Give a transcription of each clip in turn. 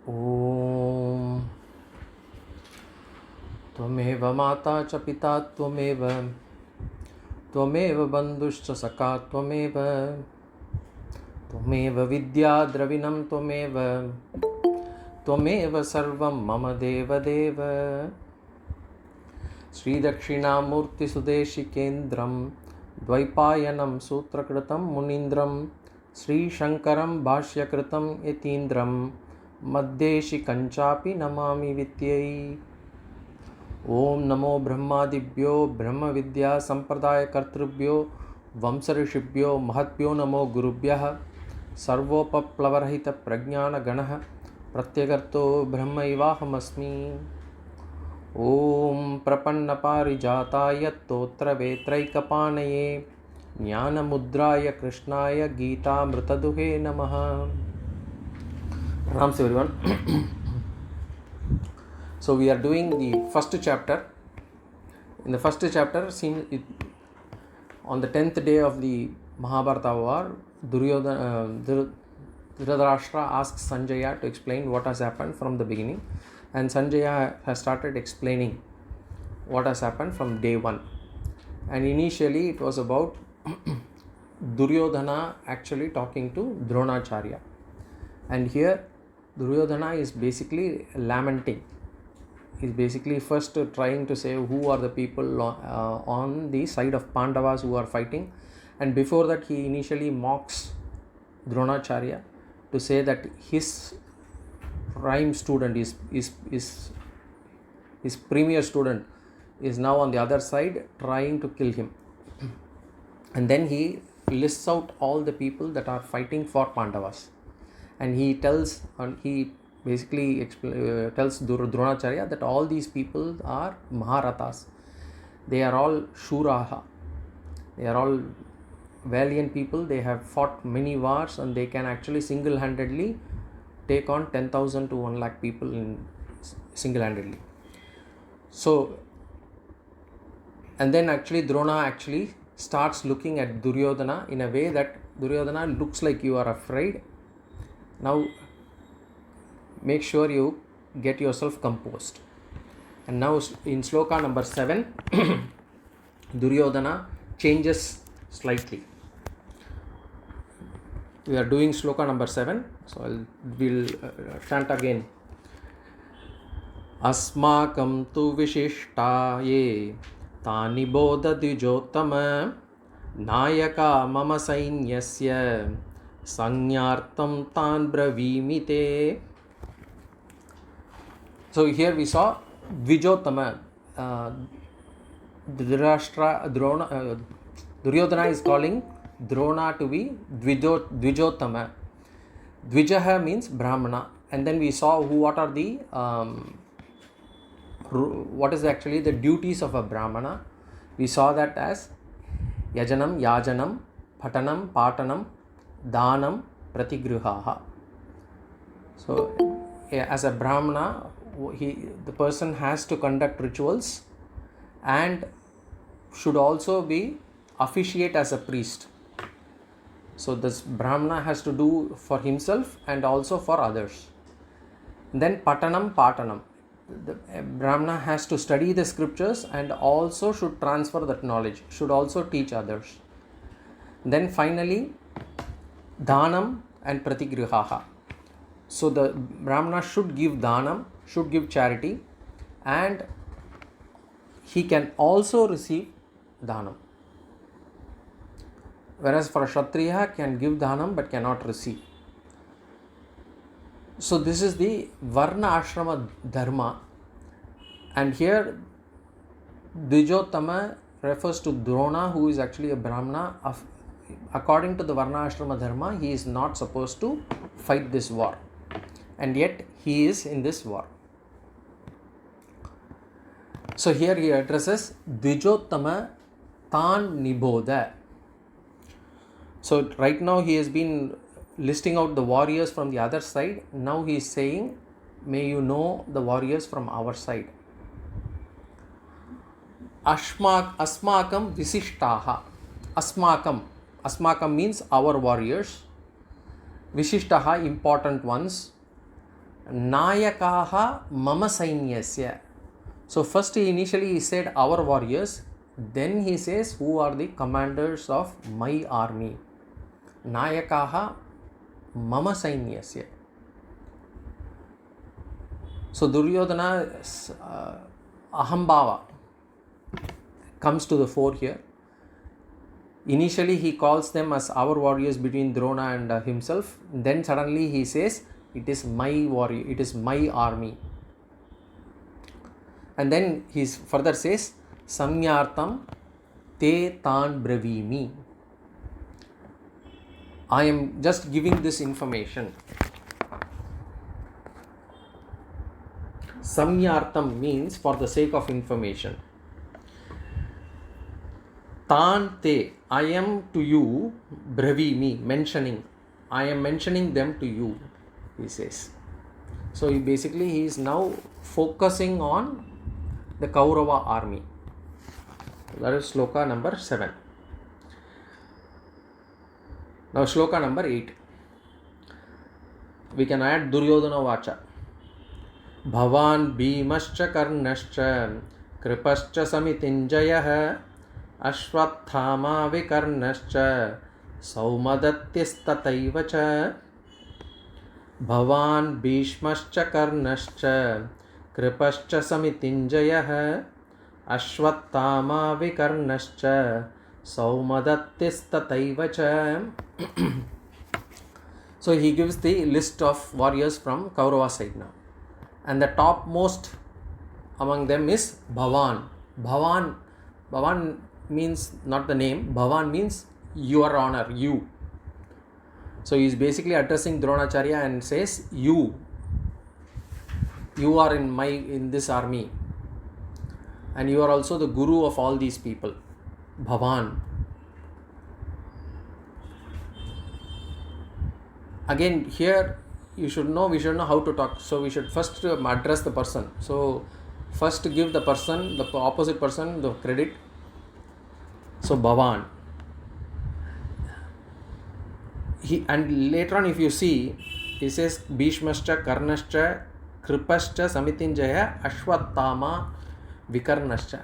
Om Tvameva Mata cha Pita Tvameva Bandhuscha Saka Tvameva Vidya Dravinam Tvameva Sarvam Mama Deva Deva Sri Dakshinamurti Sudeshi Kendram Dvaipayanam Sutrakritam Munindram Sri Shankaram Bhashyakritam Yatindram Maddeshi Kanchapi Namami Vityai Om Namo Brahmadibhyo Brahma Vidya Sampradaya Kartrubhyo Vamsarishibhyo Mahatbhyo Namo Gurubhyah Sarvopaplavarahita Prajnana Ganaha Pratyagarto Brahmaivahamasmi Om Prapannaparijataya Totra Vetraikapanaye Jnana Mudraya Krishnaya Gita Mritaduhe Namaha. Namaste everyone. So we are doing the first chapter. In the first chapter, on the 10th day of the Mahabharata war, Dhritarashtra asks Sanjaya to explain what has happened from the beginning, and Sanjaya has started explaining what has happened from day one. And initially it was about Duryodhana actually talking to Dronacharya, and here Duryodhana is basically lamenting. He's basically first trying to say who are the people on the side of Pandavas who are fighting, and before that he initially mocks Dronacharya to say that his prime student, his premier student is now on the other side trying to kill him. And then he lists out all the people that are fighting for Pandavas, and he tells Dronacharya that all these people are Maharathas. They are all Shuraha. They are all valiant people. They have fought many wars, and they can actually single-handedly take on 10,000 to 1 lakh people single-handedly. So, and then actually Drona starts looking at Duryodhana in a way that Duryodhana looks like you are afraid. Now make sure you get yourself composed. And now in Sloka number 7, Duryodhana changes slightly. We are doing Sloka number 7, so we'll chant again. Asmakam tu vishishtaye tani bodha dvijottama nayaka mama sainyasya sanyartam tan bravimite. So here we saw Dvijottama. Duryodhana is calling Drona to be Dvijottama. Dvijaha means Brahmana. And then we saw what are the what is actually the duties of a Brahmana. We saw that as Yajanam, Yajanam, Patanam, Patanam, Danam, Pratigruhaha. So as a Brahmana, the person has to conduct rituals and should also be officiate as a priest. So this Brahmana has to do for himself and also for others. Then Patanam, Patanam. The Brahmana has to study the scriptures and also should transfer that knowledge, should also teach others. Then finally Dhanam and Pratigruhaha. So the Brahmana should give Dhanam, should give charity, and he can also receive Dhanam. Whereas for a Kshatriya can give Dhanam but cannot receive. So this is the Varna Ashrama Dharma, and here Dvijottama refers to Drona, who is actually a Brahmana. According to the Varna Ashrama Dharma, he is not supposed to fight this war, and yet he is in this war. So here he addresses Dvijottama Tan Nibodha. So right now he has been listing out the warriors from the other side. Now he is saying, may you know the warriors from our side. Asmakam Visishtaha. Asmakam means our warriors. Vishishtaha, important ones. Nayakaha mama sainyasya. So first he said our warriors, then he says who are the commanders of my army. Nayakaha mama sainyasya. So Duryodhana's ahambhava comes to the fore here. Initially he calls them as our warriors between Drona and himself. Then suddenly he says it is my warrior, it is my army. And then he further says samyartam te tan bravimi. I am just giving this information. Samyartam means for the sake of information. Tan te, I am to you, bravimi, mentioning. I am mentioning them to you, he says. So he is now focusing on the Kaurava army. That is Sloka number 7. Now Sloka number 8. We can add Duryodhana Vacha. Bhavan Bhimascha Karnascha Kripascha Samitinjayah Ashwathama Vikarnascha Saumadatyastatayivacha. Bhavan Bhishmascha Karnascha Kripascha Samitinjayah Ashwathama Vikarnascha Saumadatyastatayivacha. So he gives the list of warriors from Kaurava side now. And the topmost among them is Bhavan. Bhavan means not the name. Bhavan means your honor, you. So he is basically addressing Dronacharya and says, you are in this army, and you are also the guru of all these people. Bhavan. Again, here we should know how to talk. So we should first address the person. So first give the person, the opposite person, the credit. So Bhavan. And later on, if you see, he says Bhishmascha, Karnascha, Kripascha, Samitinjaya, Ashwathama, Vikarnascha.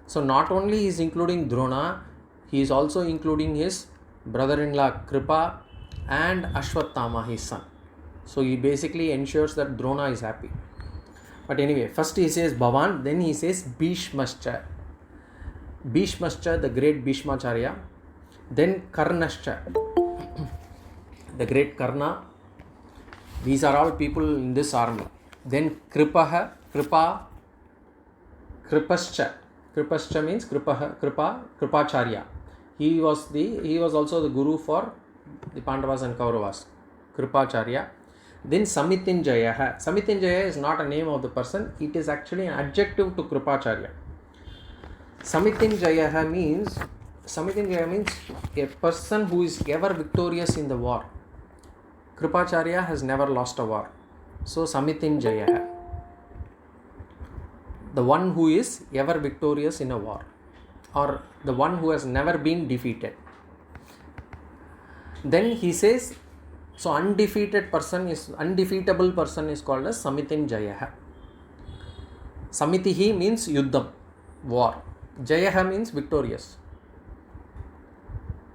So not only he is including Drona, he is also including his brother-in-law Kripa and Ashwathama, his son. So he basically ensures that Drona is happy. But anyway, first he says Bhavan, then he says Bhishmascha. Bhishmascha, the great Bhishmacharya. Then Karnascha, the great Karna. These are all people in this army. Then Kripascha. Kripascha means Kripacharya. He was also the guru for the Pandavas and Kauravas. Kripacharya. Then Samitinjaya. Samitinjaya is not a name of the person, it is actually an adjective to Kripacharya. Samitinjaya means a person who is ever victorious in the war. Kripacharya has never lost a war. So Samitinjaya, the one who is ever victorious in a war, or the one who has never been defeated. Then he says, so undefeatable person is called as Samitinjaya. Samitihi means Yuddham, war. Jayaha means victorious.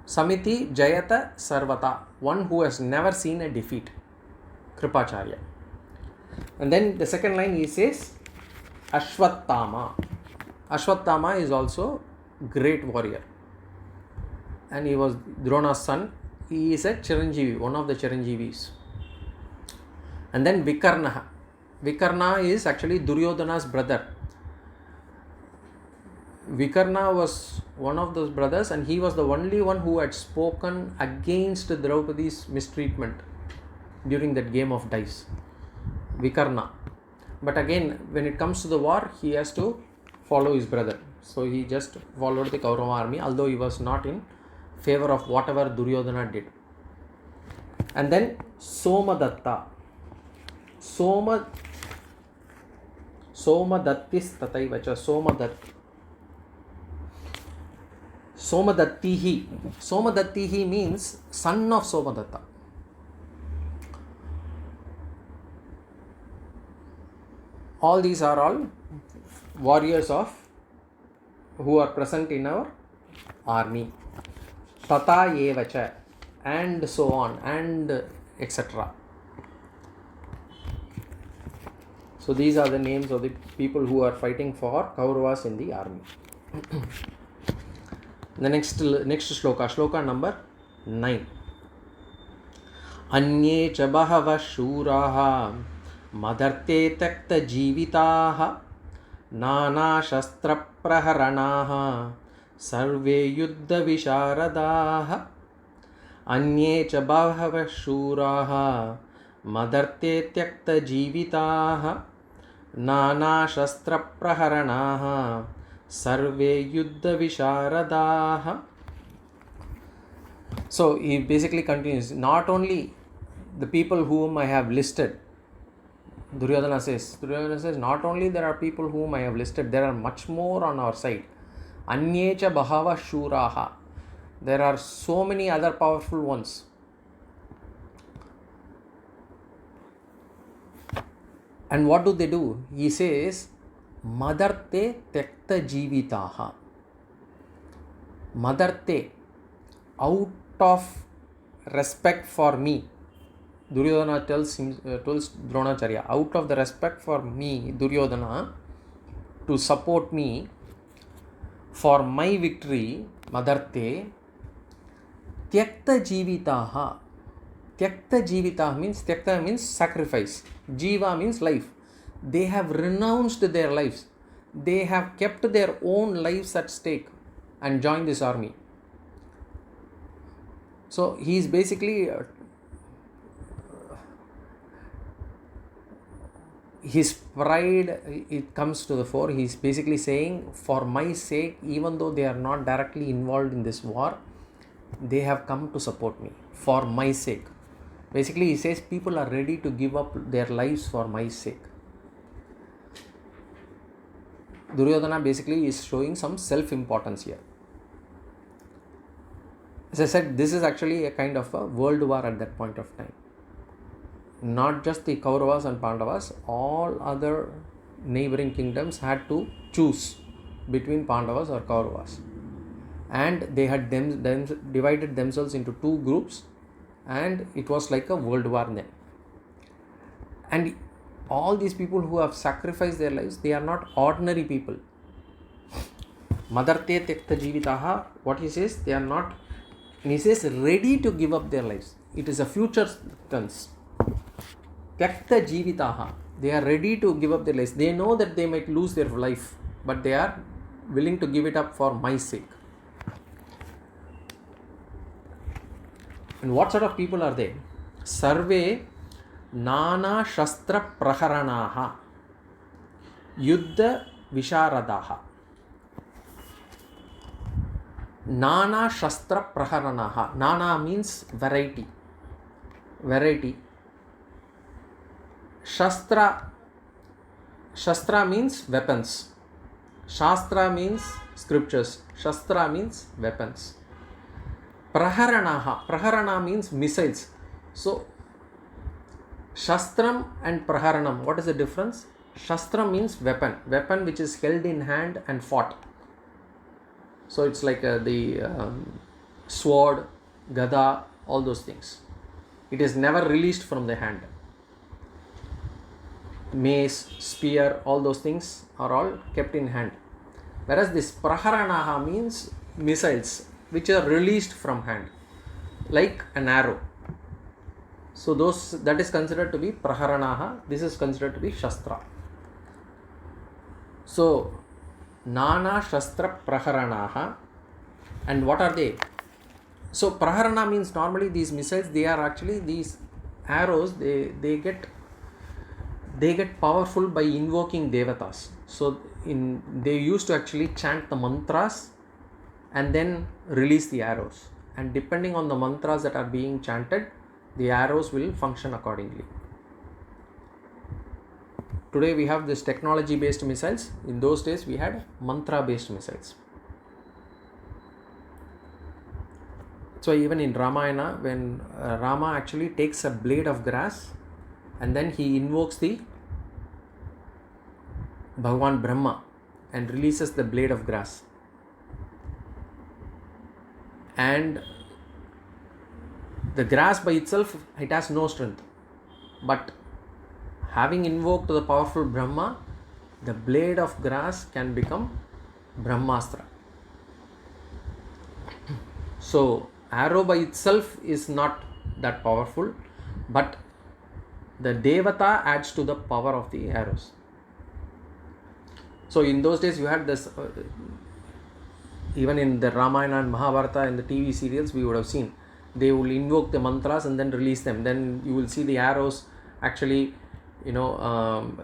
Samiti Jayata Sarvata, one who has never seen a defeat. Kripacharya. And then the second line he says Ashwathama. Ashwathama is also great warrior. And he was Drona's son. He is a Chiranjeevi, one of the Chiranjeevis. And then Vikarna. Vikarna is actually Duryodhana's brother. Vikarna was one of those brothers, and he was the only one who had spoken against Draupadi's mistreatment during that game of dice. Vikarna. But again, when it comes to the war, he has to follow his brother. So he just followed the Kaurava army, although he was not in favor of whatever Duryodhana did. And then Somadatta. Somadattis tataivacha. Somadattihi. Somadattihi means son of Somadatta. All these are all warriors of who are present in our army. Tata evacha, and so on, and etc. So these are the names of the people who are fighting for Kauravas in the army. The next sloka number 9. Anye cha bahava shuraha madarte takta jivitaha nana shastra praharanaha sarve yuddha visharadaha. Anye cha bahava shuraha madarte takta jivitaha nana shastra praharanaha sarve yuddha visharadaha. So he basically continues, not only the people whom I have listed, Duryodhana says, not only there are people whom I have listed, there are much more on our side. Anyecha bahava shuraha. There are so many other powerful ones. And what do? He says, madarte tekta jivitaha. Madarte, out of respect for me. Duryodhana tells Dronacharya, out of the respect for me, Duryodhana, to support me for my victory, madarte, tyakta jivitaha. Tyakta jivitaha means sacrifice. Jiva means life. They have renounced their lives. They have kept their own lives at stake and joined this army. So he is basically his pride, it comes to the fore. He is basically saying, for my sake, even though they are not directly involved in this war, they have come to support me for my sake. Basically he says people are ready to give up their lives for my sake. Duryodhana basically is showing some self-importance here. As I said, this is actually a kind of a world war at that point of time. Not just the Kauravas and Pandavas, all other neighboring kingdoms had to choose between Pandavas or Kauravas. And they had divided themselves into two groups, and it was like a world war then. And all these people who have sacrificed their lives, they are not ordinary people. Madarte tekta jivitaha, what he says, they are not, and he says ready to give up their lives. It is a future tense. Tekta jivitaha, they are ready to give up their lives. They know that they might lose their life, but they are willing to give it up for my sake. And what sort of people are they? Sarve nana shastra praharanaha yuddha visharadaha. Nana shastra praharanaha. Nana means variety. Shastra means weapons. Shastra means scriptures. Shastra means weapons. Praharana means missiles. So Shastram and Praharanam, what is the difference? Shastram means weapon which is held in hand and fought. So it's like the sword, gada, all those things. It is never released from the hand. Mace, spear, all those things are all kept in hand. Whereas this Praharanaha means missiles which are released from hand, like an arrow. So that is considered to be Praharanaha. This is considered to be Shastra. So Nana Shastra Praharanaha. And what are they? So Praharana means normally these missiles, they are actually these arrows, they get powerful by invoking devatas. So they used to actually chant the mantras and then release the arrows. And depending on the mantras that are being chanted, the arrows will function accordingly. Today we have this technology based missiles. In those days we had mantra based missiles. So even in Ramayana, when Rama actually takes a blade of grass and then he invokes the Bhagavan Brahma and releases the blade of grass. And the grass by itself, it has no strength. But having invoked the powerful Brahma, the blade of grass can become Brahmastra. So, arrow by itself is not that powerful, but the Devata adds to the power of the arrows. So, in those days, you had this, even in the Ramayana and Mahabharata and the TV serials, we would have seen they will invoke the mantras and then release them. Then you will see the arrows actually,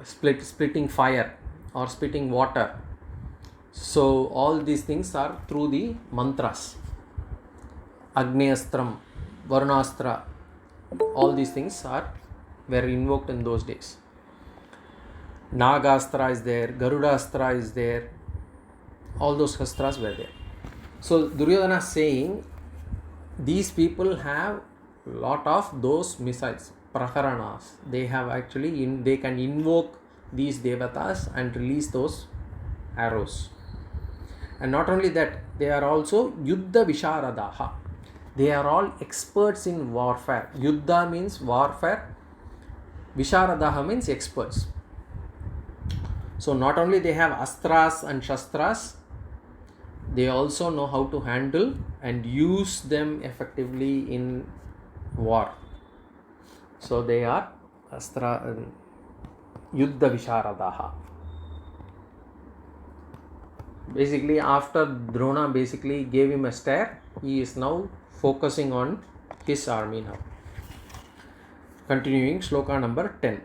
splitting fire or spitting water. So, all these things are through the mantras. Agnyastram, Varunastra, all these things were invoked in those days. Nagastra is there, Garudastra is there, all those Shastras were there. So Duryodhana is saying these people have lot of those missiles, Praharanas. They have actually, they can invoke these Devatas and release those arrows. And not only that, they are also Yuddha Visharadaha. They are all experts in warfare. Yuddha means warfare. Visharadaha means experts. So not only they have astras and shastras, they also know how to handle and use them effectively in war. So they are Yuddha Visharadaha. Basically, after Drona gave him a stare, he is now focusing on his army now. Continuing, Sloka number 10.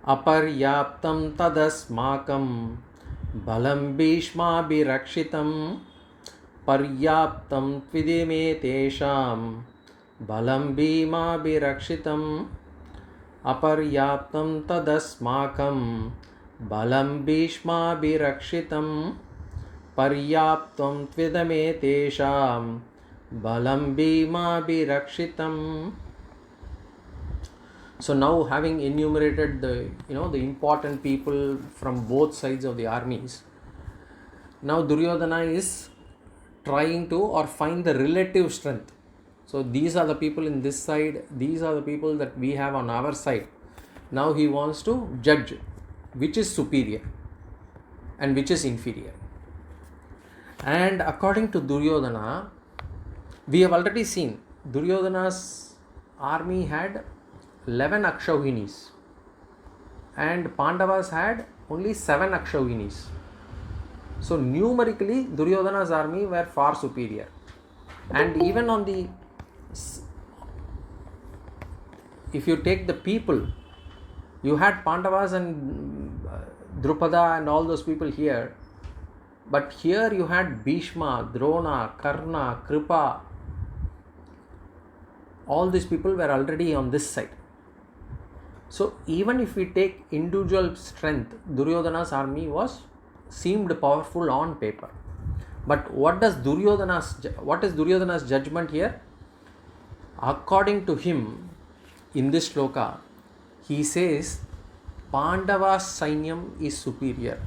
Aparyaptam tadasmakam balam bhishmabhirakshitam paryaptam tvidime tesham balam bhimabhirakshitam aparyaptam tadasmakam balam bhishmabhirakshitam paryaptam tvidame tesham balam bhimabhirakshitam. So now, having enumerated the important people from both sides of the armies, now Duryodhana is trying to find the relative strength. So these are the people in this side, these are the people that we have on our side. Now he wants to judge which is superior and which is inferior. And according to Duryodhana, we have already seen Duryodhana's army had 11 Akshauhinis and Pandavas had only 7 Akshauhinis. So numerically Duryodhana's army were far superior. And even on the, if you take the people, you had Pandavas and Drupada and all those people here, but here you had Bhishma, Drona, Karna, Kripa. All these people were already on this side. So even if we take individual strength, Duryodhana's army seemed powerful on paper. But what is Duryodhana's judgment here? According to him, in this sloka, he says Pandava's Sainyam is superior.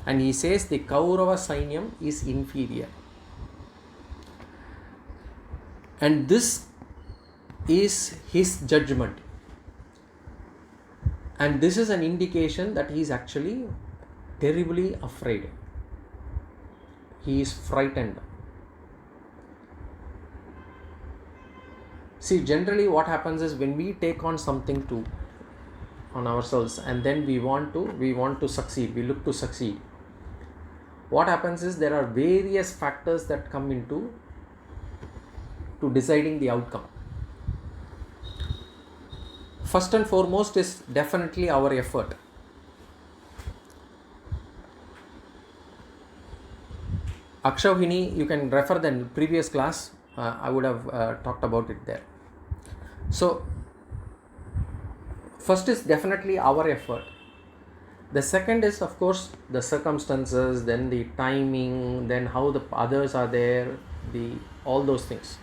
And he says the Kaurava Sainyam is inferior. And this is his judgment. And this is an indication that he is actually terribly afraid. He is frightened. See, generally what happens is when we take on something on ourselves and then we want to succeed, we look to succeed. What happens is there are various factors that come into deciding the outcome. First and foremost is definitely our effort. Akshauhini, you can refer the previous class. I would have talked about it there. So, first is definitely our effort. The second is, of course, the circumstances, then the timing, then how the others are there, all those things.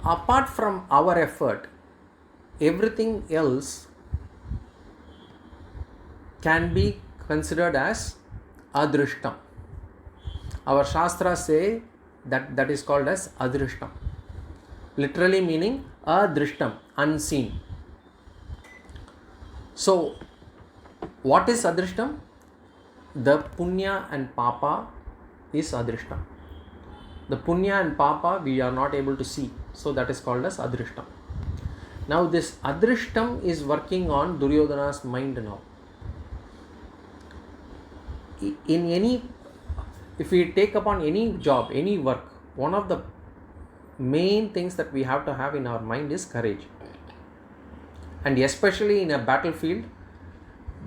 Apart from our effort, everything else can be considered as adrashtam. Our Shastras say that is called as adrashtam. Literally meaning adrishtam, unseen. So, what is adrishtam? The punya and papa is adrishtam. The punya and papa we are not able to see. So, that is called as adrishtam. Now, this adrashtam is working on Duryodhana's mind now. If we take upon any job, any work, one of the main things that we have to have in our mind is courage. And especially in a battlefield,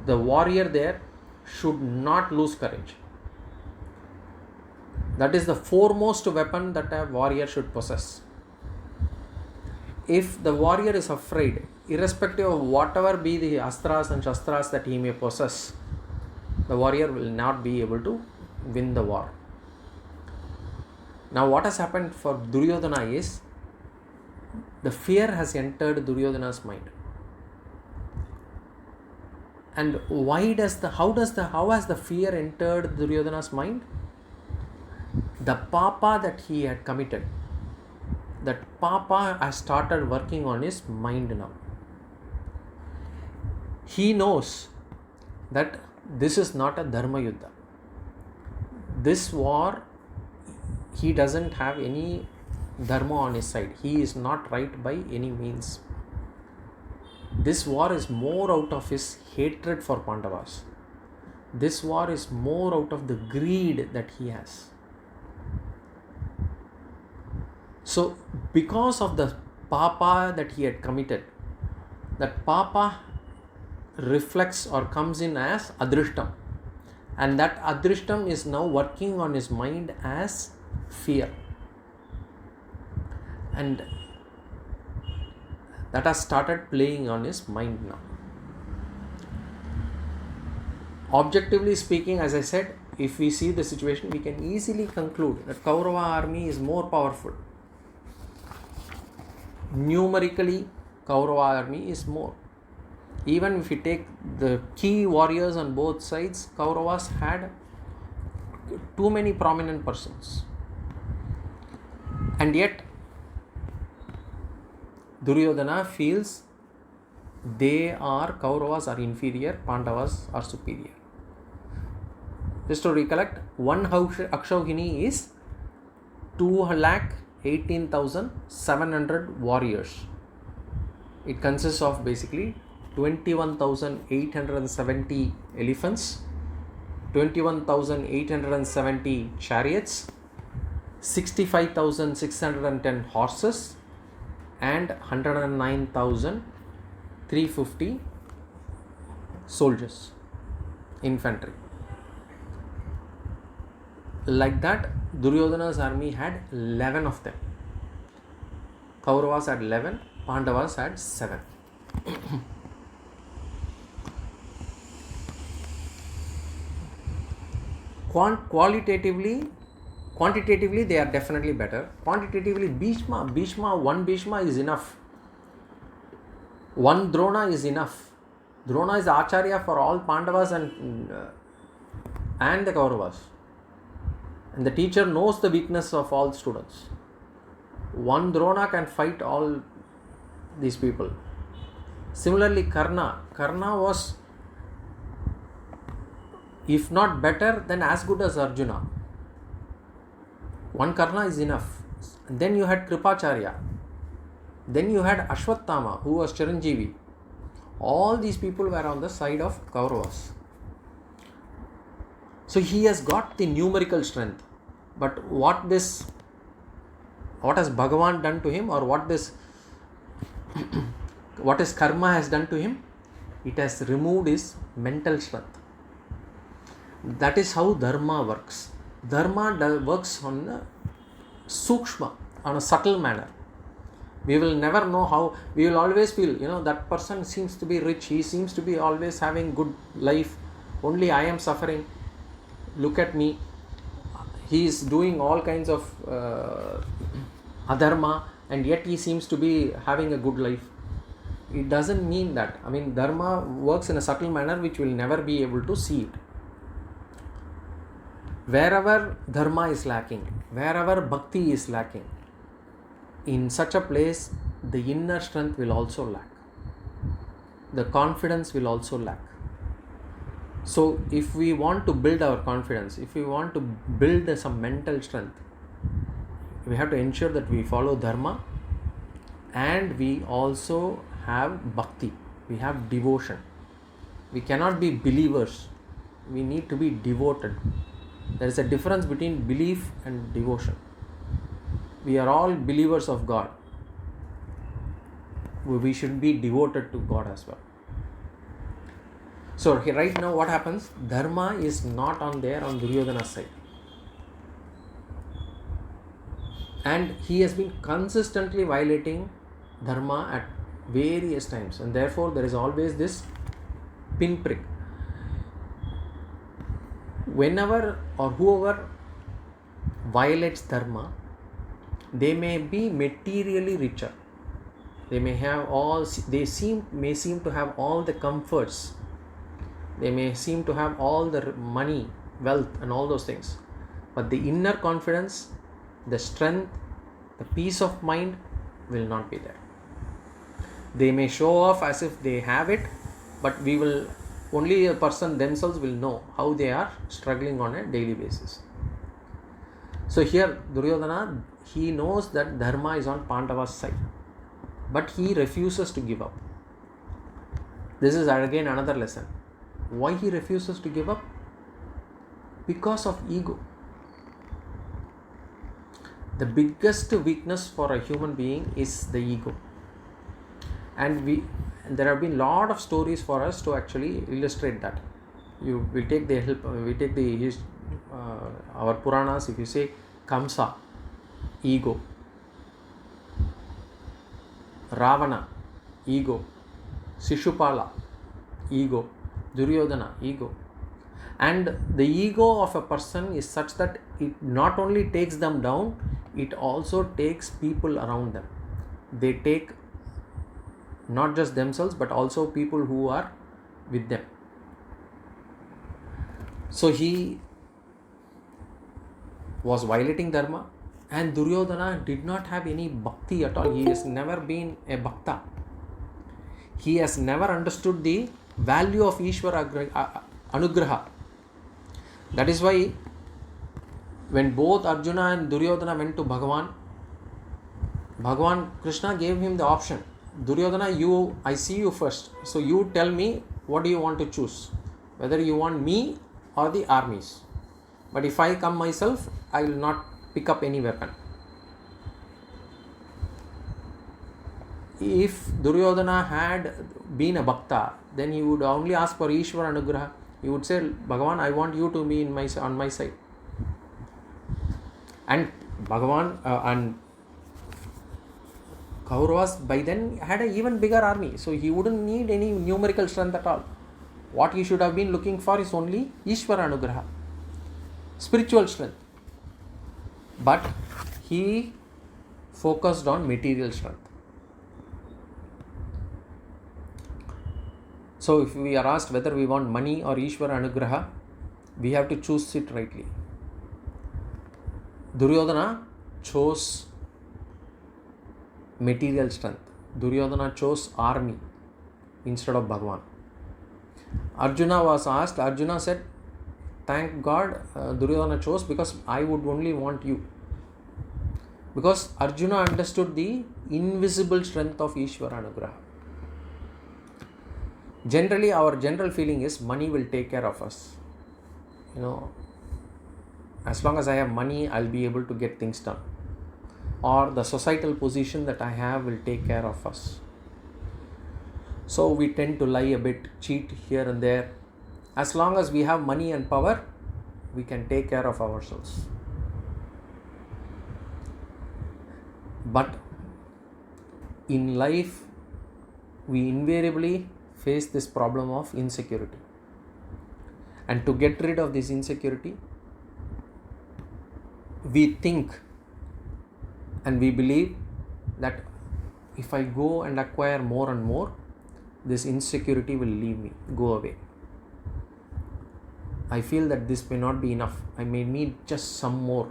the warrior there should not lose courage. That is the foremost weapon that a warrior should possess. If the warrior is afraid, irrespective of whatever be the astras and shastras that he may possess, the warrior will not be able to win the war. Now what has happened for Duryodhana is, the fear has entered Duryodhana's mind. And how has the fear entered Duryodhana's mind? The papa that he had committed, that papa has started working on his mind now. He knows that this is not a dharma yuddha. This war, he doesn't have any dharma on his side. He is not right by any means. This war is more out of his hatred for Pandavas. This war is more out of the greed that he has. So, because of the papa that he had committed, that papa reflects or comes in as adrashtam. And that adrashtam is now working on his mind as fear. And that has started playing on his mind now. Objectively speaking, as I said, if we see the situation, we can easily conclude that Kaurava army is more powerful. Numerically, Kaurava army is more. Even if you take the key warriors on both sides, Kauravas had too many prominent persons. And yet, Duryodhana feels Kauravas are inferior, Pandavas are superior. Just to recollect, one Akshauhini is 2,18,700 warriors. It consists of basically 21,870 elephants, 21,870 chariots, 65,610 horses, and 109,350 soldiers, infantry. Like that, Duryodhana's army had 11 of them. Kauravas had 11, Pandavas had 7. Quantitatively, they are definitely better. Quantitatively, one Bhishma is enough. One Drona is enough. Drona is Acharya for all Pandavas and the Kauravas. And the teacher knows the weakness of all students. One Drona can fight all these people. Similarly, Karna was, if not better, then as good as Arjuna. One Karna is enough. And then you had Kripacharya. Then you had Ashwathama, who was Chiranjeevi. All these people were on the side of Kauravas. So he has got the numerical strength. But what has Bhagavan done to him, or what his karma has done to him? It has removed his mental strength. That is how dharma works. Dharma works on a sukshma, on a subtle manner. We will never know how. We will always feel, that person seems to be rich. He seems to be always having good life. Only I am suffering. Look at me. He is doing all kinds of adharma, and yet he seems to be having a good life. It doesn't mean that. I mean, dharma works in a subtle manner which will never be able to see it. Wherever dharma is lacking, wherever bhakti is lacking, in such a place, the inner strength will also lack. The confidence will also lack. So, if we want to build our confidence, if we want to build some mental strength, we have to ensure that we follow dharma and we also have bhakti, we have devotion. We cannot be believers, we need to be devoted. There is a difference between belief and devotion. We are all believers of God. We should be devoted to God as well. So right now what happens? Dharma is not on Duryodhana's side. And he has been consistently violating dharma at various times. And therefore there is always this pinprick. Whenever or whoever violates dharma, they may be materially richer. They may have may seem to have all the comforts. They may seem to have all the money, wealth and all those things. But the inner confidence, the strength, the peace of mind will not be there. They may show off as if they have it, but only a person themselves will know how they are struggling on a daily basis. So here Duryodhana, he knows that dharma is on Pandava's side, but he refuses to give up. This is again another lesson. Why he refuses to give up? Because of ego. The biggest weakness for a human being is the ego. And there have been lot of stories for us to actually illustrate that. We take the help. We take our Puranas. If you say Kamsa, ego; Ravana, ego; Shishupala, ego; Duryodhana, ego. And the ego of a person is such that it not only takes them down, it also takes people around them. They take not just themselves but also people who are with them. So he was violating dharma, and Duryodhana did not have any bhakti at all. He has never been a bhakta. He has never understood the value of Ishvara Anugraha. That is why when both Arjuna and Duryodhana went to Bhagavan Krishna gave him the option. Duryodhana, I see you first. So you tell me what do you want to choose. Whether you want me or the armies. But if I come myself, I will not pick up any weapon. If Duryodhana had been a bhakta, then he would only ask for Ishvara Anugraha. He would say, Bhagavan, I want you to be on my side. And Bhagavan and Kauravas by then had an even bigger army. So he wouldn't need any numerical strength at all. What he should have been looking for is only Ishvara Anugraha, spiritual strength. But he focused on material strength. So if we are asked whether we want money or Ishvara Anugraha, we have to choose it rightly. Duryodhana chose material strength. Duryodhana chose army instead of Bhagavan. Arjuna was asked, Arjuna said, thank God Duryodhana chose, because I would only want you. Because Arjuna understood the invisible strength of Ishvara Anugraha. Generally, our general feeling is money will take care of us. As long as I have money, I'll be able to get things done. Or the societal position that I have will take care of us. So we tend to lie a bit, cheat here and there. As long as we have money and power, we can take care of ourselves. But in life, we invariably face this problem of insecurity. And to get rid of this insecurity, we think and we believe that if I go and acquire more and more, this insecurity will leave me, go away. I feel that this may not be enough. I may need just some more.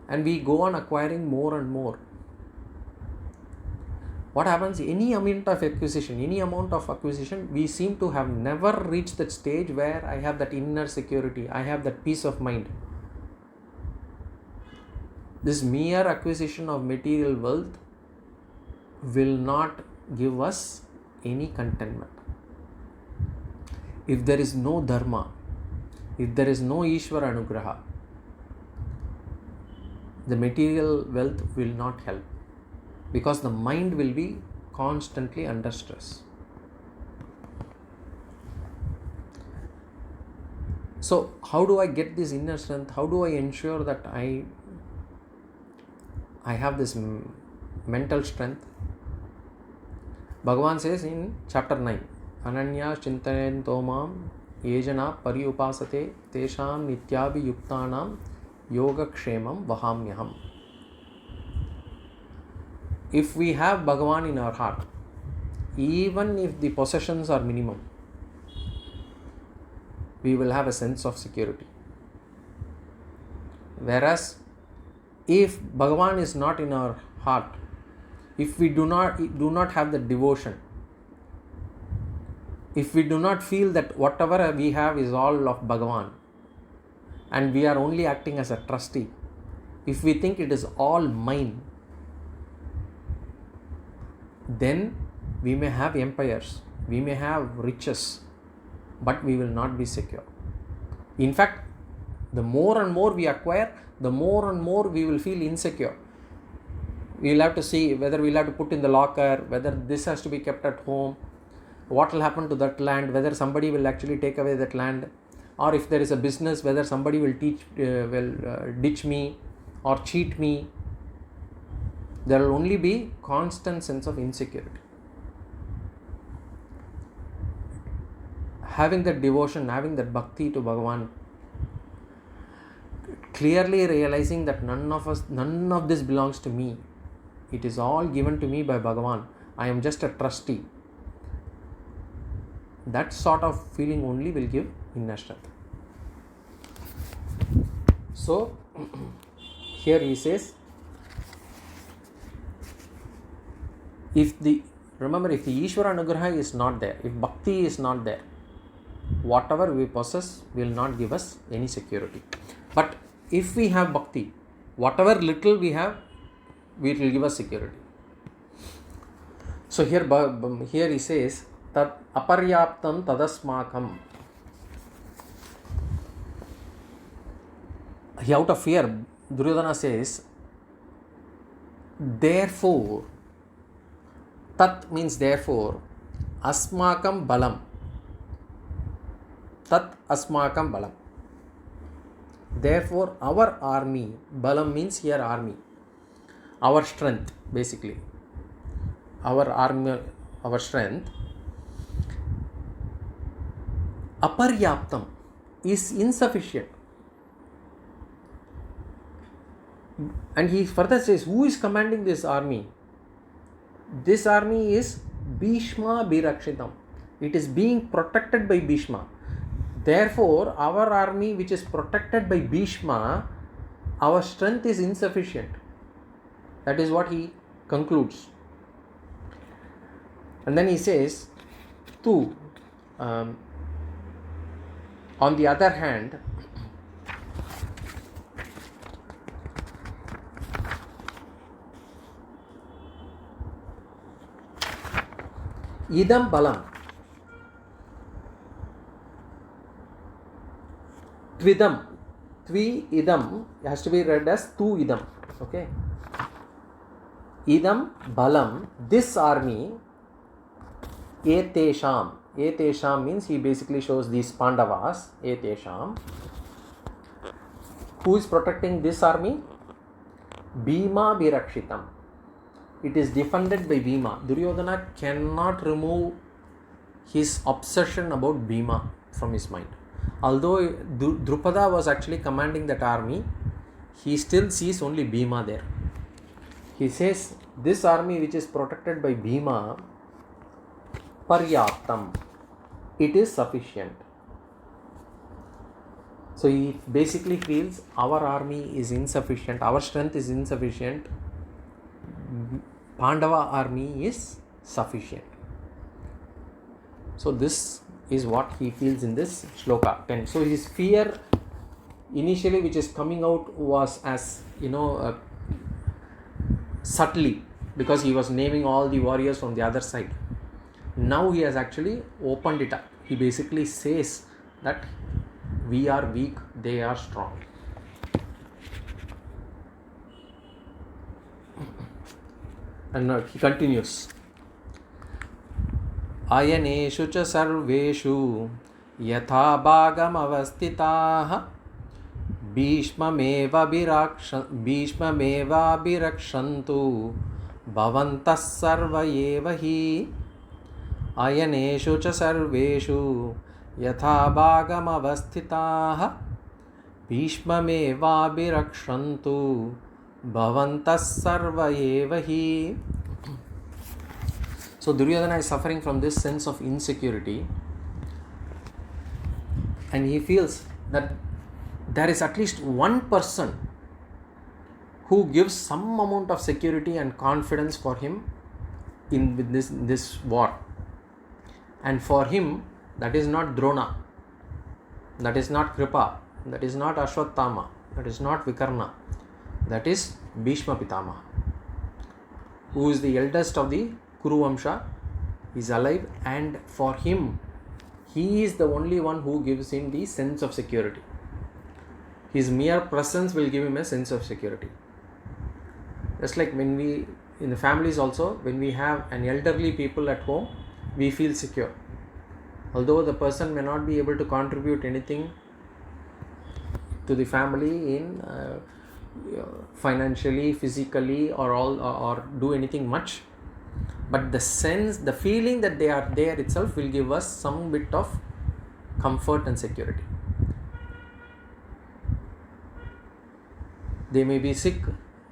And we go on acquiring more and more. What happens? Any amount of acquisition, we seem to have never reached that stage where I have that inner security, I have that peace of mind. This mere acquisition of material wealth will not give us any contentment. If there is no dharma, if there is no Ishvara Anugraha, the material wealth will not help, because the mind will be constantly under stress. So how do I get this inner strength? How do I ensure that I have this mental strength? Bhagavan says in chapter 9, Ananya Chintayanto Mam Yejana Paryupasate Tesham Nityabhi Yuktanam Yoga Kshemam Vahamyaham. If we have Bhagavan in our heart, even if the possessions are minimum, we will have a sense of security. Whereas if Bhagavan is not in our heart, if we do not have the devotion, if we do not feel that whatever we have is all of Bhagavan, and we are only acting as a trustee, if we think it is all mine, then we may have empires, we may have riches, but we will not be secure. In fact, the more and more we acquire, the more and more we will feel insecure. We will have to see whether we will have to put in the locker, whether this has to be kept at home, what will happen to that land, whether somebody will actually take away that land, or if there is a business, whether somebody will ditch me or cheat me. There will only be constant sense of insecurity. Having that devotion, having that bhakti to Bhagavan, clearly realizing that none of this belongs to me. It is all given to me by Bhagavan. I am just a trustee. That sort of feeling only will give inner strength. So, here he says, if the Ishvara Anugraha is not there, if bhakti is not there, whatever we possess will not give us any security. But if we have bhakti, whatever little we have, it will give us security. So here he says, Tad aparyaptam tadasmakam. Out of fear, Duryodhana says, therefore, tat means therefore, asmakam balam. Tat asmakam balam. Therefore, our army, balam means here army, our strength, basically. Our army, our strength, aparyaptam, is insufficient. And he further says, who is commanding this army? This army is Bhishma Birakshitam. It is being protected by Bhishma. Therefore, our army, which is protected by Bhishma, our strength is insufficient. That is what he concludes. And then he says, on the other hand, idam balam, tvidam, tvi idam has to be read as tu idam. Okay. Idam balam, this army, etesham. Etesham means he basically shows these Pandavas. Etesham. Who is protecting this army? Bhima Birakshitam. It is defended by Bhima. Duryodhana cannot remove his obsession about Bhima from his mind. Although Drupada was actually commanding that army, he still sees only Bhima there. He says, this army which is protected by Bhima, paryaptam, it is sufficient. So he basically feels our army is insufficient, our strength is insufficient, Pandava army is sufficient. So this is what he feels in this Sloka 10. So his fear initially which is coming out was as subtly, because he was naming all the warriors from the other side. Now he has actually opened it up. He basically says that we are weak, they are strong. And he continues. Ayaneshu cha sarveshu yatha bhagam avastitaha Bhishmameva birakshantu bhavantas sarva eva hi Ayaneshu cha sarveshu yatha bhagam avastitaha Bhishmameva birakshantu bhavantas sarva eva hi. So Duryodhana is suffering from this sense of insecurity, and he feels that there is at least one person who gives some amount of security and confidence for him in this war. And for him, that is not Drona, that is not Kripa, that is not Ashwatthama, that is not Vikarna, that is Bhishma Pitamaha, who is the eldest of the Kuru Vamsha, is alive, and for him, he is the only one who gives him the sense of security. His mere presence will give him a sense of security. Just like when we, in the families also, when we have an elderly people at home, we feel secure. Although the person may not be able to contribute anything to the family in financially, physically, or do anything much, but the sense, the feeling that they are there itself will give us some bit of comfort and security. They may be sick,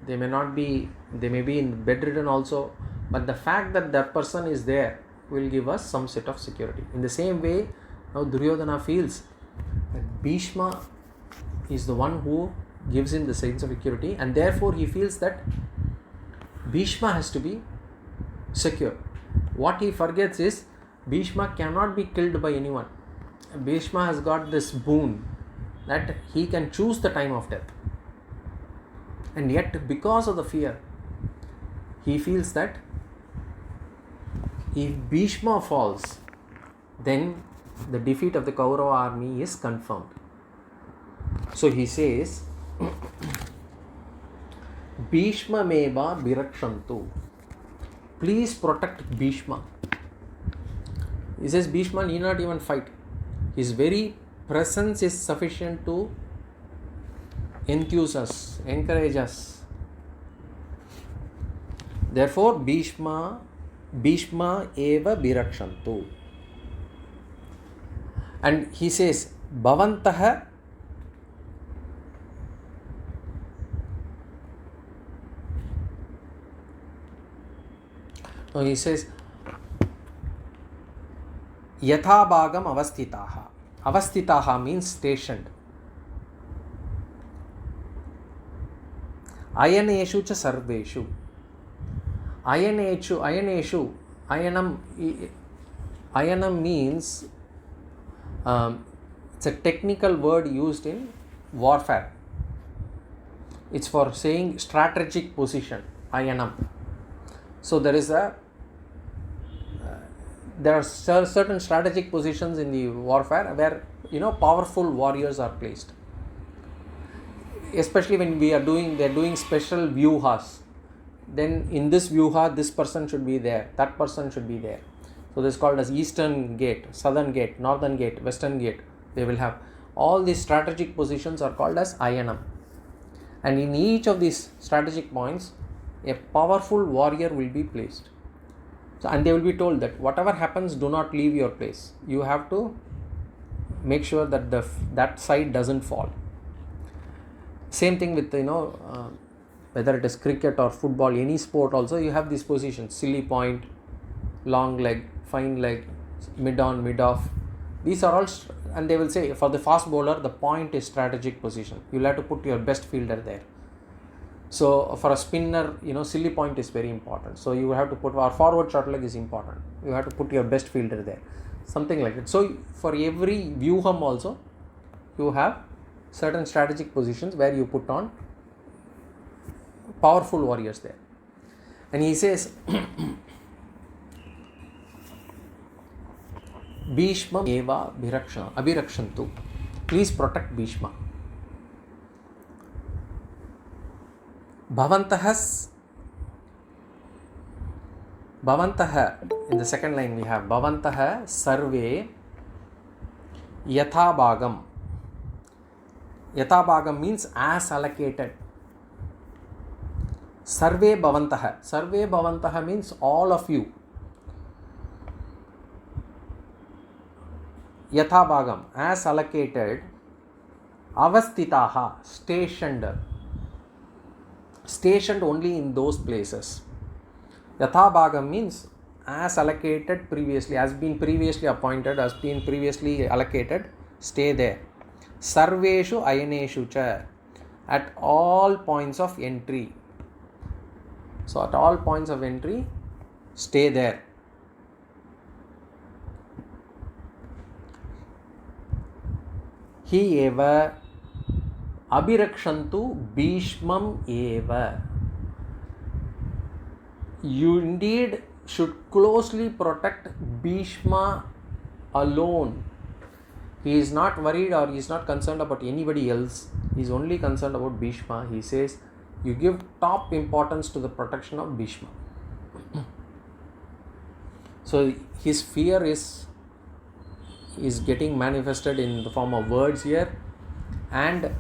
they may be in bedridden also, but the fact that that person is there will give us some set of security. In the same way, now Duryodhana feels that Bhishma is the one who gives him the sense of security, and therefore he feels that Bhishma has to be secure. What he forgets is Bhishma cannot be killed by anyone. Bhishma has got this boon that he can choose the time of death. And yet, because of the fear, he feels that if Bhishma falls, then the defeat of the Kaurava army is confirmed. So he says, Bhishma meva birakshantu. Please protect Bhishma. He says Bhishma need not even fight. His very presence is sufficient to enthuse us, encourage us. Therefore, Bhishma eva birakshantu. And he says, Bhavantaha So he says, Yatha bhagam avastitaha. Avastitaha means stationed. Ayaneshu cha sarveshu. Ayaneshu. Ayanam means, it's a technical word used in warfare. It's for saying strategic position. Ayanam. So there are certain strategic positions in the warfare where powerful warriors are placed. Especially when they are doing special vyuhas. Then in this vyuha, this person should be there, that person should be there. So this is called as eastern gate, southern gate, northern gate, western gate. They will have all these strategic positions are called as ayanam. And in each of these strategic points, a powerful warrior will be placed. So, and they will be told that whatever happens, do not leave your place. You have to make sure that that side doesn't fall. Same thing with whether it is cricket or football, any sport also, you have these positions: silly point, long leg, fine leg, mid on, mid off. These are all, and they will say for the fast bowler, the point is strategic position. You'll have to put your best fielder there. So for a spinner, silly point is very important. So you have to put, our forward short leg is important. You have to put your best fielder there. Something like that. So for every vyuham also, you have certain strategic positions where you put on powerful warriors there. And he says, Bhishma eva abhirakshantu. Please protect Bhishma. Bhavantaha, in the second line we have Bhavantaha sarve yatha bhagam. Yatha bhagam means as allocated. Sarve bhavantaha means all of you. Yatha bhagam, as allocated. Avastitaha, stationed only in those places. Yatha bhagam means as allocated previously, has been previously appointed, has been previously allocated, stay there. Sarveshu ayaneshu cha, at all points of entry. So at all points of entry, stay there. Hi eva abhirakshantu Bhishmam eva. You indeed should closely protect Bhishma alone. He is not worried or he is not concerned about anybody else. He is only concerned about Bhishma. He says, you give top importance to the protection of Bhishma. So his fear is getting manifested in the form of words here. And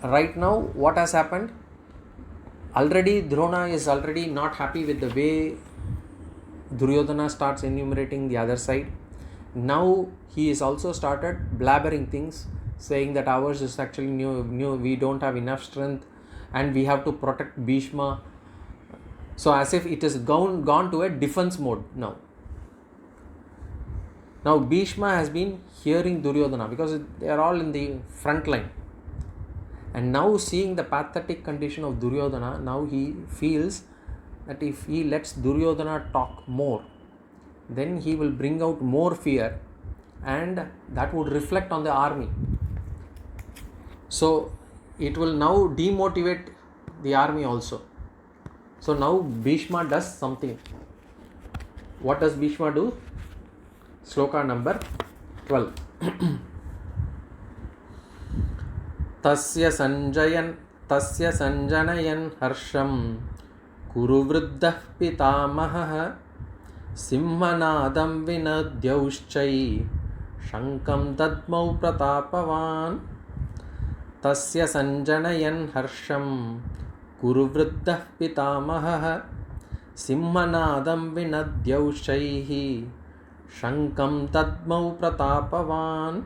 right now, what has happened? Already Drona is already not happy with the way Duryodhana starts enumerating the other side. Now he is also started blabbering things, saying that ours is actually new, we don't have enough strength and we have to protect Bhishma. So as if it has gone to a defense mode now. Now Bhishma has been hearing Duryodhana because they are all in the front line. And now seeing the pathetic condition of Duryodhana, now he feels that if he lets Duryodhana talk more, then he will bring out more fear and that would reflect on the army. So it will now demotivate the army also. So now Bhishma does something. What does Bhishma do? Sloka number 12. Tasya sanjanayan harsham kuru vriddah pitamahah simhanadam vinadyaushchai shankam dadmau pratapavan. Tasya sanjanayan harsham kuru vriddah pitamahah simhanadam vinadyaushchai shankam dadmau pratapavan.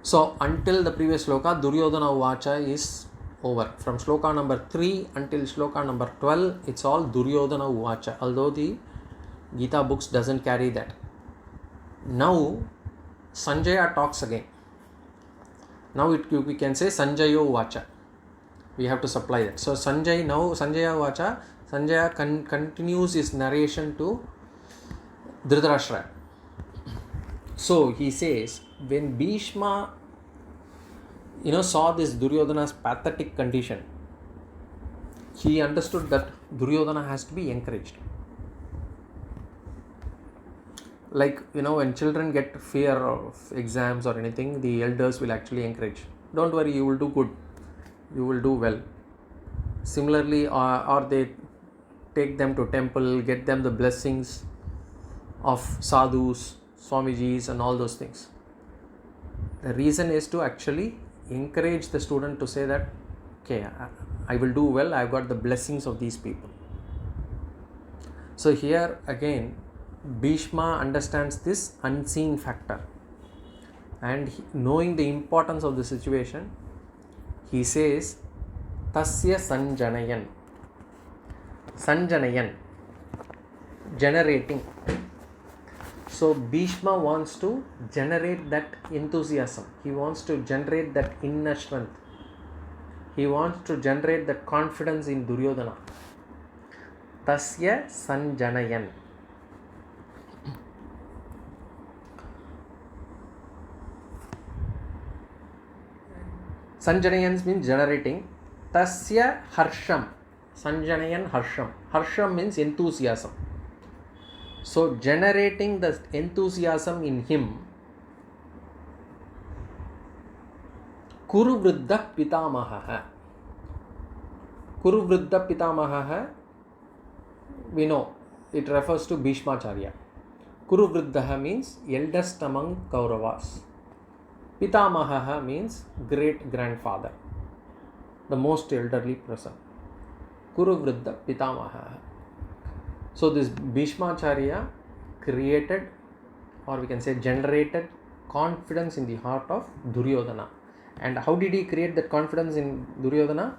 So until the previous sloka, Duryodhana Uvacha is over. From sloka number 3 until sloka number 12, it's all Duryodhana Uvacha, although the Gita books doesn't carry that. Now Sanjaya talks again. Now we can say Sanjayo Uvacha. We have to supply that. So Sanjaya Uvacha, Sanjaya continues his narration to Dhritarashtra. So he says, when Bhishma saw this Duryodhana's pathetic condition, he understood that Duryodhana has to be encouraged. Like, when children get fear of exams or anything, the elders will actually encourage. Don't worry, you will do good. You will do well. Similarly, or they take them to temple, get them the blessings of sadhus, Swamijis and all those things. The reason is to actually encourage the student to say that, okay, I will do well, I've got the blessings of these people. So here again, Bhishma understands this unseen factor, and knowing the importance of the situation, he says Tasya sanjanayan. Sanjanayan, generating. So Bhishma wants to generate that enthusiasm. He wants to generate that inner strength. He wants to generate that confidence in Duryodhana. Tasya sanjanayan. Sanjanayan means generating. Tasya harsham. Sanjanayan harsham. Harsham means enthusiasm. So generating the enthusiasm in him. Kuru vriddha pitamaha. Kuru vriddha pitamaha, we know it refers to Bhishmacharya. Kuru vriddha means eldest among Kauravas. Pitamaha means great grandfather, the most elderly person. Kuru vriddha pitamaha. So this Bhishmacharya created, or we can say generated, confidence in the heart of Duryodhana. And how did he create that confidence in Duryodhana?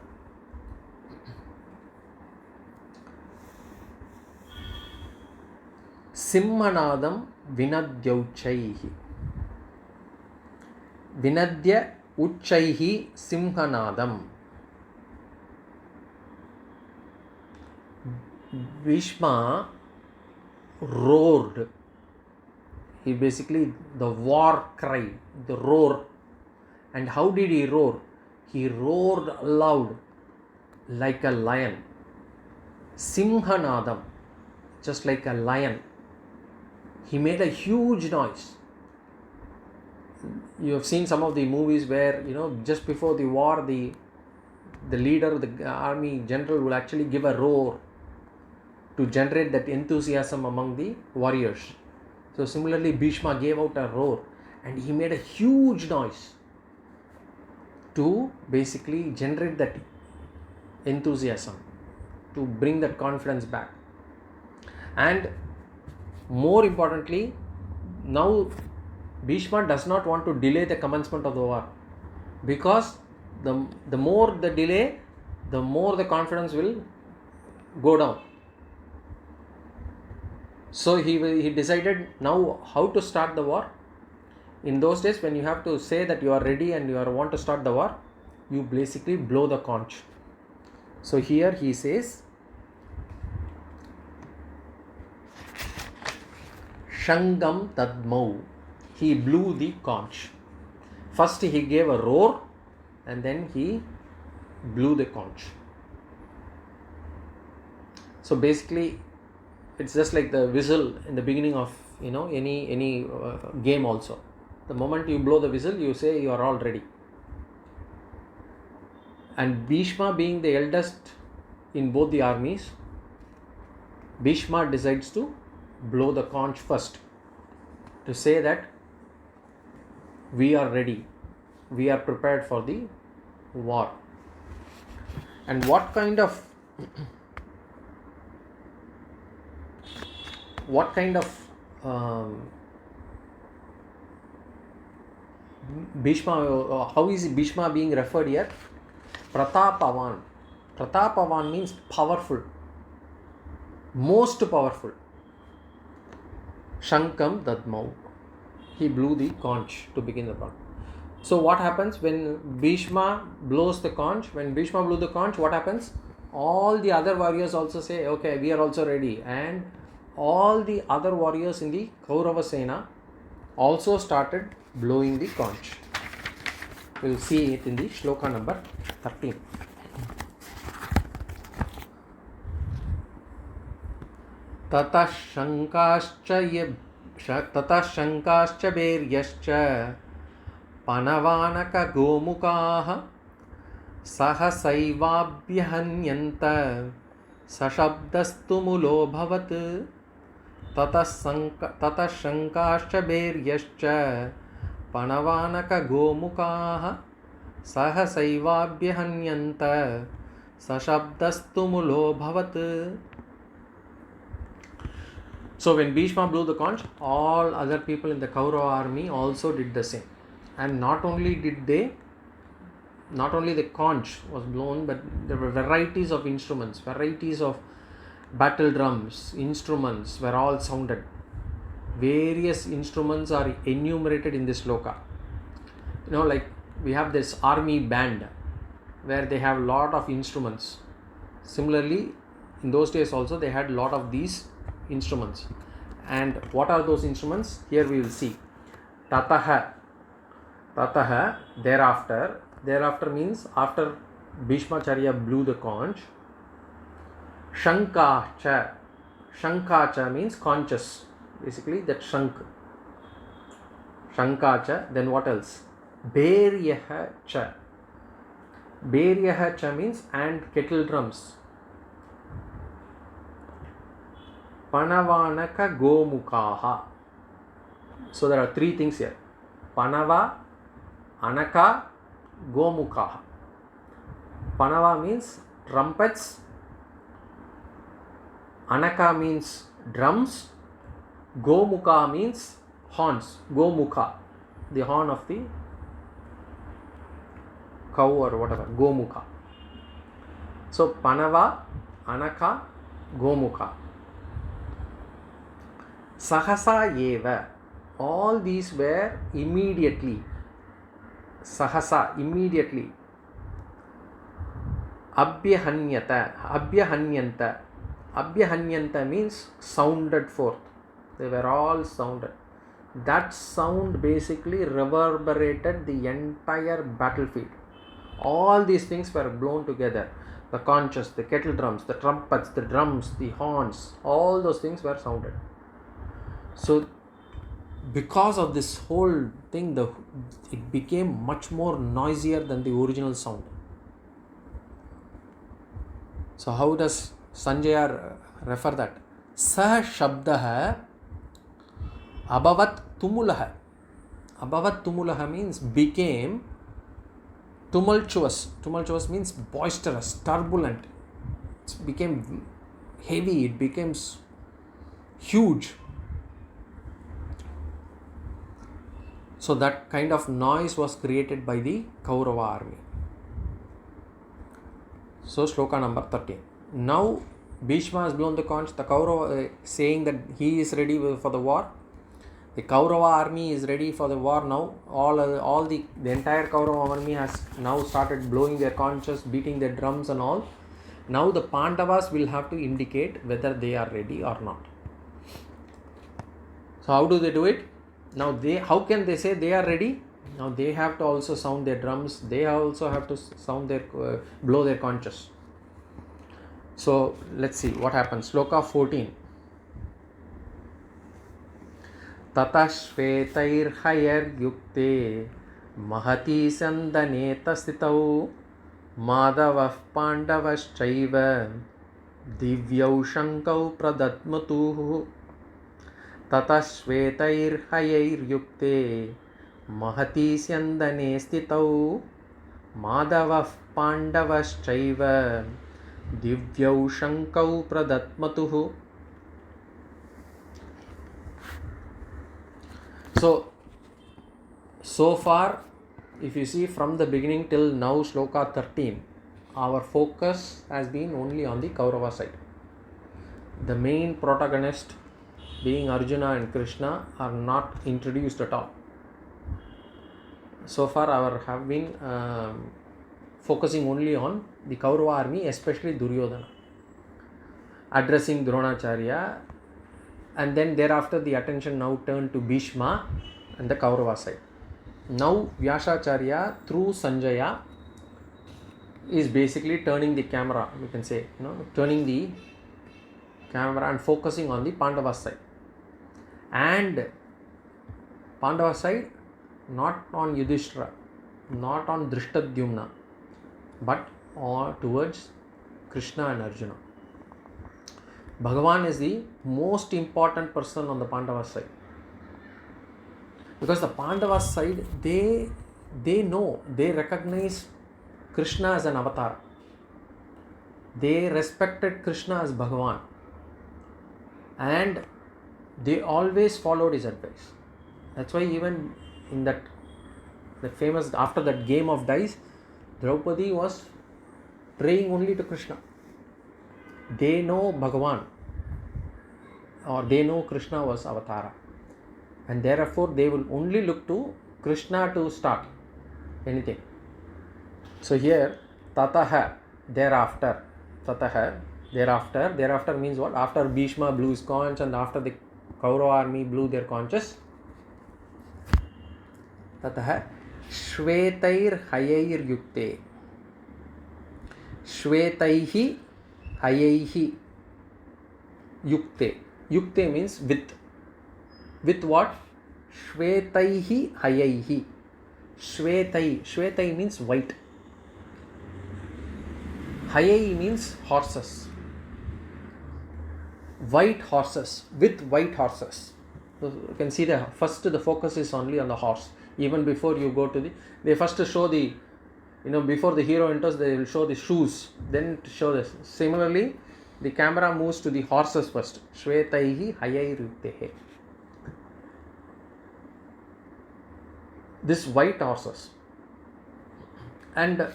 Simhanadam vinadyauchaihi. Vinadya uchaihi simhanadam. Bhishma roared. He basically, the war cry, the roar. And how did he roar? He roared aloud like a lion. Simhanadam, just like a lion. He made a huge noise. You have seen some of the movies where, just before the war, the leader, the army general will actually give a roar to generate that enthusiasm among the warriors. So similarly, Bhishma gave out a roar and he made a huge noise to basically generate that enthusiasm, to bring that confidence back. And more importantly, now Bhishma does not want to delay the commencement of the war, because the more the delay, the more the confidence will go down. So he decided now how to start the war. In those days, when you have to say that you are ready and you want to start the war, you basically blow the conch. So here he says, Shangam Tadmau. He blew the conch. First he gave a roar and then he blew the conch. So basically, it's just like the whistle in the beginning of any game also. The moment you blow the whistle, you say you are all ready. And Bhishma being the eldest in both the armies, Bhishma decides to blow the conch first, to say that we are ready, we are prepared for the war. And what kind of Bhishma, how is Bhishma being referred here? Pratapavan. Pratapavan means powerful, most powerful. Shankam Dadmau. He blew the conch to begin the war. So what happens when Bhishma blows the conch? When Bhishma blew the conch, what happens? All the other warriors also say, okay, we are also ready. And all the other warriors in the Kaurava Sena also started blowing the conch. We will see it in the Sloka number 13. Tata shankascha beryascha panavanaka gomukaha sahasaivabhyahanyanta sashabdastumulo bhavat. Tata shankascha beryascha panavanaka gomukaha sahasaivabhyahanyanta sashabdastumulo bhavat. So when Bhishma blew the conch, all other people in the Kaurava army also did the same. And not only did they not only the conch was blown, but there were varieties of instruments, varieties of battle drums, instruments were all sounded. Various instruments are enumerated in this sloka. Like we have this army band where they have lot of instruments. Similarly, in those days also they had lot of these instruments. And what are those instruments? Here we will see. Tataha, thereafter means after Bhishmacharya blew the conch. Shankacha means conches, basically that Shankacha. Then what else? Beryaha cha means and kettle drums. Panavanaka gomukaha. So there are three things here. Panava, Anaka, gomukaha. Panava means trumpets. Anaka means drums. Gomukha means horns. Gomukha, the horn of the cow or whatever. Gomukha. So Panava, Anaka, Gomukha. Sahasa eva. All these were immediately. Sahasa, immediately. Abhyahanyanta means sounded forth. They were all sounded. That sound basically reverberated the entire battlefield. All these things were blown together. The conches, the kettle drums, the trumpets, the drums, the horns, all those things were sounded. So because of this whole thing, it became much more noisier than the original sound. So how does Sanjaya refer that? Sa shabdaha abhavat tumulaha. Abhavat tumulaha means became tumultuous. Tumultuous means boisterous, turbulent. It became heavy, it became huge. So that kind of noise was created by the Kaurava army. So Sloka number 13. Now Bhishma has blown the conch. The Kaurava saying that he is ready for the war. The Kaurava army is ready for the war now. The entire Kaurava army has now started blowing their conches, beating their drums and all. Now the Pandavas will have to indicate whether they are ready or not. So how do they do it? Now how can they say they are ready? Now they have to also sound their drums. They also have to blow their conches. So let's see what happens. Sloka 14. Tatashvetairhayar yukte mahati sandaneta stitau madavav pandavaschaiva divyau shankau pradatmatuhu. Tatashvetairhayar yukte mahati sandane stitau madavav pandavaschaiva divyau shankau pradatmatuhu. So far, if you see from the beginning till now, Sloka 13, our focus has been only on the Kaurava side. The main protagonist being Arjuna and Krishna are not introduced at all. So far, have been focusing only on the Kaurava army, especially Duryodhana, addressing Dronacharya, and then thereafter the attention now turned to Bhishma and the Kaurava side. Now Vyasacharya through Sanjaya is basically turning the camera, we can say, turning the camera and focusing on the Pandava side. And Pandava side, not on Yudhishthira, not on Drishtadyumna, but towards Krishna and Arjuna. Bhagavan is the most important person on the Pandava side. Because the Pandava side, they recognize Krishna as an avatar. They respected Krishna as Bhagavan. And they always followed his advice. That's why even in that famous, after that game of dice, Draupadi was praying only to Krishna. They know Bhagavan, or they know Krishna was Avatara, and therefore they will only look to Krishna to start anything. So here, Tataha, thereafter. Tataha, thereafter. Thereafter means what? After Bhishma blew his conch and after the Kaurava army blew their conches. Tataha, Shvetair Hayair Yukte. Shvetaihi Hayaihi Yukte. Yukte means with. With what? Shvetaihi Hayaihi. Shvetai. Shvetai means white. Hayai means horses. White horses. With white horses. So you can see the focus is only on the horse. Even before you go to they first show the, before the hero enters, they will show the shoes. Then show this. Similarly, the camera moves to the horses first. Shvetaihi Hayairyuktehe. This white horses. And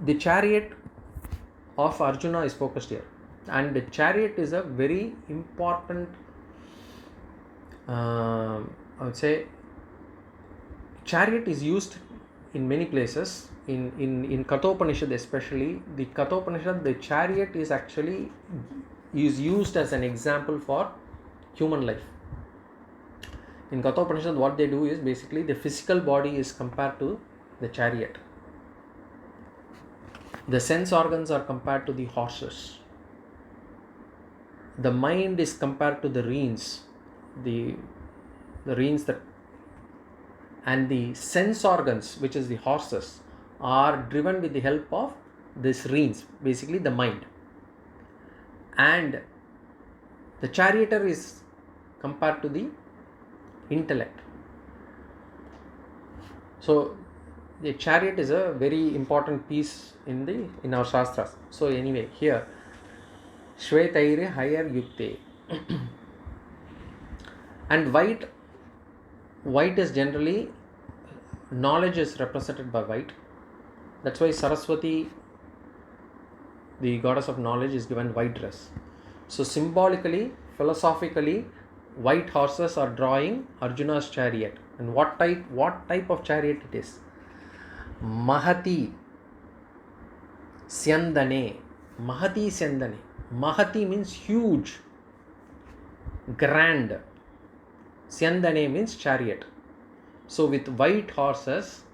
the chariot of Arjuna is focused here. And the chariot is a very important, I would say, chariot is used in many places. In Kathopanishad especially, the Kathopanishad, the chariot is actually used as an example for human life. In Kathopanishad, what they do is basically the physical body is compared to the chariot. The sense organs are compared to the horses. The mind is compared to the reins. The reins that, and the sense organs, which is the horses, are driven with the help of these reins, basically the mind. And the charioteer is compared to the intellect. So the chariot is a very important piece in our Shastras. So anyway, here Shvetaire Hayar Yukte. And white is generally, knowledge is represented by white. That's why Saraswati, the goddess of knowledge, is given white dress. So symbolically, philosophically, white horses are drawing Arjuna's chariot. And what type of chariot it is? Mahati Syandane. Mahati Syandane. Mahati means huge, grand. Syandane means chariot. So with white horses,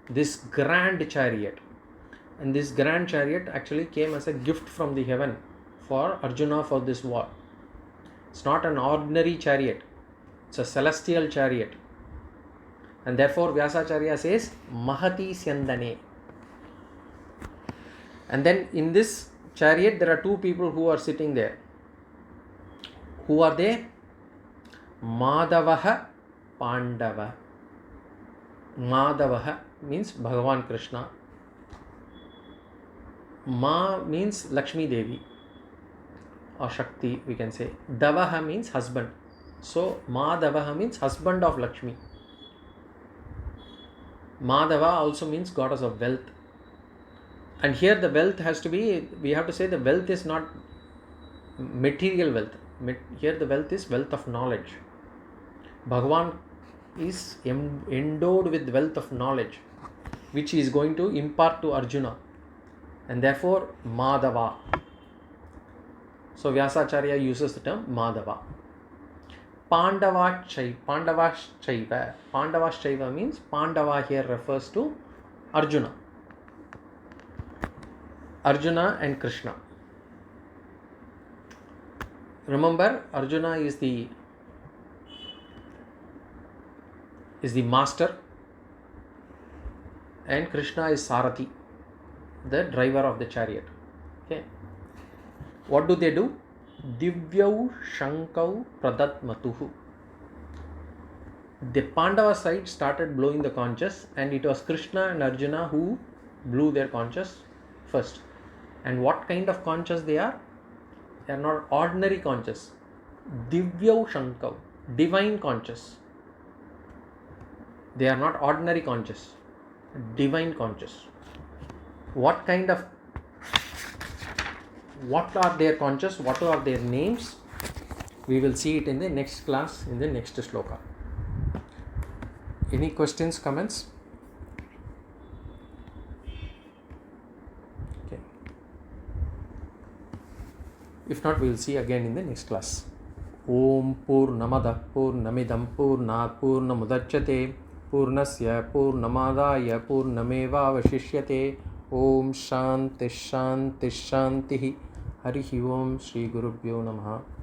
this grand chariot. And this grand chariot actually came as a gift from the heaven for Arjuna for this war. It's not an ordinary chariot. It's a celestial chariot. And therefore Vyasacharya says Mahati Syandane. And then in this chariot there are two people who are sitting there. Who are they? Madavaha Pandava. Madavaha means Bhagavan Krishna. Ma means Lakshmi Devi or Shakti, we can say. Davaha means husband. So Madavaha means husband of Lakshmi. Madava also means goddess of wealth. And here the wealth has to be, we have to say the wealth is not material wealth. Here the wealth is wealth of knowledge. Bhagavan is endowed with wealth of knowledge, which he is going to impart to Arjuna. And therefore Madava. So Vyasacharya uses the term Madava. Pandavaschaiva. Pandavaschaiva means Pandava here refers to Arjuna. Arjuna and Krishna. Remember, Arjuna is the master and Krishna is Sarathi, the driver of the chariot. Okay. What do? Divyau Shankau Pradatmatuhu. The Pandava side started blowing the conches, and it was Krishna and Arjuna who blew their conches first. And what kind of conches they are? They are not ordinary conches. Divyau Shankau, divine conches. They are not ordinary conches, divine conches. what are their conscious, what are their names, we will see it in the next class, in the next sloka. Any questions, comments? Okay. If not, we will see again in the next class. Om Purnamada Purnamidam Purnat Purnamudachyate Purnasya Purnamadaya Purnameva Vashishyate. Om Shanti Shanti Shanti. Harihi Om Shri Gurubhyo Namaha.